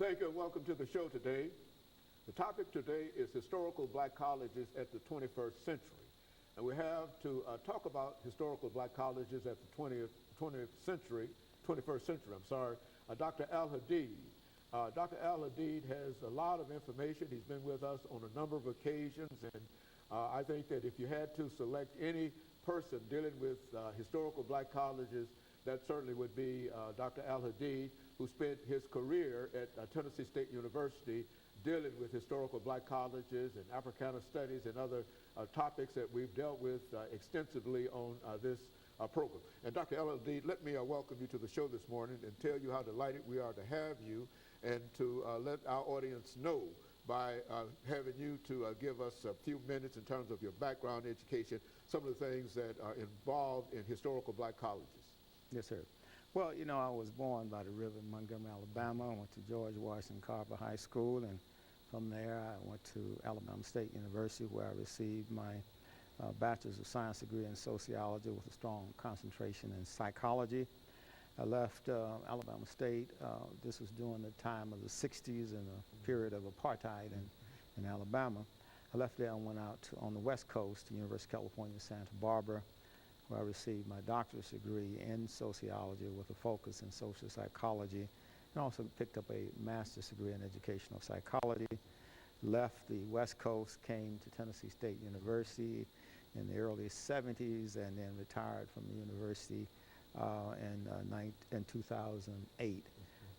Thank you and welcome to the show today. The topic today is historical black colleges at the 21st century. And we have to talk about historical black colleges at the 21st century, Dr. AAl-Hadid. Dr. AAl-Hadid has a lot of information. He's been with us on a number of occasions, and I think that if you had to select any person dealing with historical black colleges, that certainly would be Dr. AAl-Hadid, who spent his career at Tennessee State University dealing with historical black colleges and Africana studies and other topics that we've dealt with extensively on this program. And Dr. AAl-Hadid, let me welcome you to the show this morning and tell you how delighted we are to have you, and to let our audience know by having you to give us a few minutes in terms of your background education, some of the things that are involved in historical black colleges. Yes, sir. Well, you know, I was born by the river in Montgomery, Alabama. I went to George Washington Carver High School, and from there I went to Alabama State University, where I received my Bachelor's of Science degree in sociology with a strong concentration in psychology. I left Alabama State. This was during the time of the 60s and a period of apartheid in Alabama. I left there and went out on the West Coast to University of California, Santa Barbara, where I received my doctorate degree in sociology with a focus in social psychology, and also picked up a master's degree in educational psychology. Left the West Coast, came to Tennessee State University in the early 70s, and then retired from the university in 2008.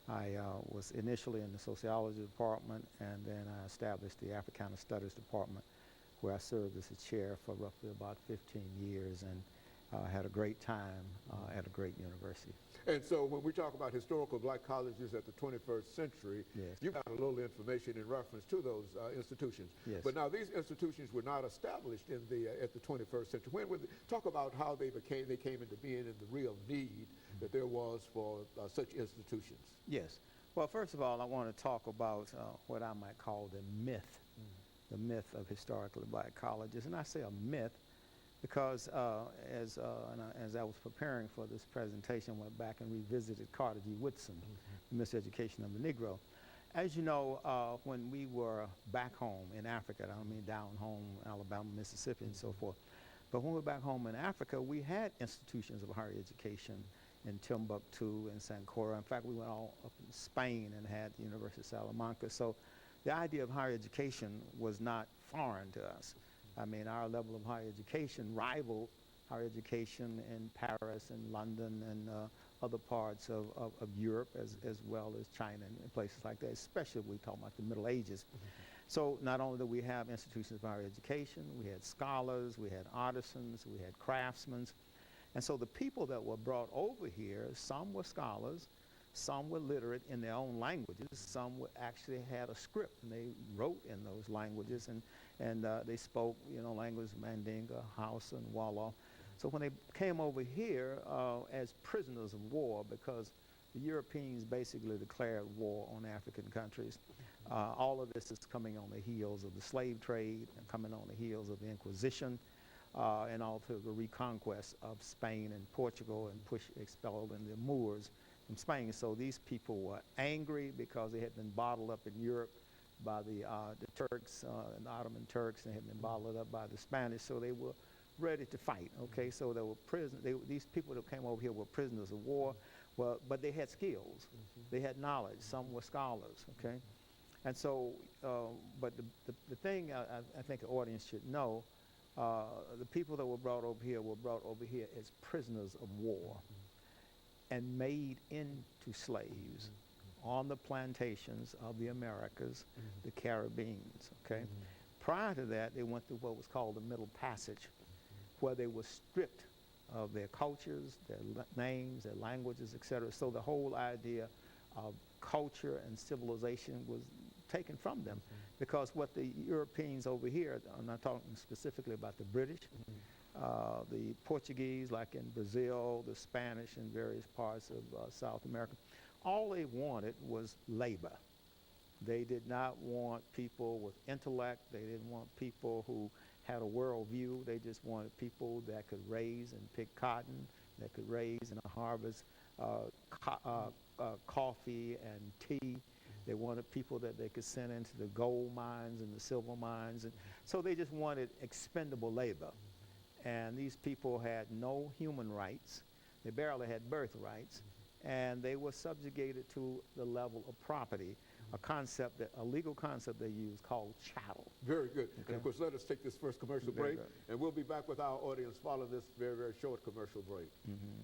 I was initially in the sociology department, and then I established the Africana Studies department, where I served as a chair for roughly about 15 years, and had a great time at a great university. And so when we talk about historical black colleges at the 21st century, yes, you got a little information in reference to those institutions. Yes. But now these institutions were not established in at the 21st century. When would talk about how they came into being and the real need that there was for such institutions? Yes. Well, first of all, I want to talk about what I might call the myth of historically black colleges. And I say a myth because as I was preparing for this presentation, I went back and revisited Carter G. Woodson, The Miseducation of the Negro. As you know, when we were back home in Africa, I don't mean down home, Alabama, Mississippi, and so forth, but when we were back home in Africa, we had institutions of higher education in Timbuktu and Sankora. In fact, we went all up in Spain and had the University of Salamanca. So the idea of higher education was not foreign to us. I mean, our level of higher education rivaled higher education in Paris and London and other parts of Europe, as well as China and places like that, especially if we talk about the Middle Ages. So not only do we have institutions of higher education, we had scholars, we had artisans, we had craftsmen. And so the people that were brought over here, some were scholars, some were literate in their own languages, some actually had a script, and they wrote in those languages, and they spoke, you know, languages Mandinka, Hausa, and Wolof. So when they came over here as prisoners of war, because the Europeans basically declared war on African countries, all of this is coming on the heels of the slave trade and coming on the heels of the Inquisition, and also the reconquest of Spain and Portugal, and expelled the Moors from Spain. So these people were angry because they had been bottled up in Europe by the Turks, the Ottoman Turks, and had been bottled up by the Spanish. So they were ready to fight. Okay, so they were these people that came over here were prisoners of war. Well, but they had skills, they had knowledge. Some were scholars. Okay, and so, but the thing I think the audience should know, the people that were brought over here as prisoners of war, and made into slaves on the plantations of the Americas, the Caribbeans, okay? Prior to that, they went through what was called the Middle Passage, where they were stripped of their cultures, their names, their languages, etc. So the whole idea of culture and civilization was taken from them, because what the Europeans over here, I'm not talking specifically about the British, the Portuguese, like in Brazil, the Spanish in various parts of South America, all they wanted was labor. They did not want people with intellect. They didn't want people who had a worldview. They just wanted people that could raise and pick cotton, that could raise and harvest coffee and tea, They wanted people that they could send into the gold mines and the silver mines. And so they just wanted expendable labor. And these people had no human rights. They barely had birthrights. And they were subjugated to the level of property, a legal concept they use called chattel. Very good. Okay. And of course, let us take this first commercial Very break, good. and we'll be back with our audience following this very, very short commercial break. Mm-hmm.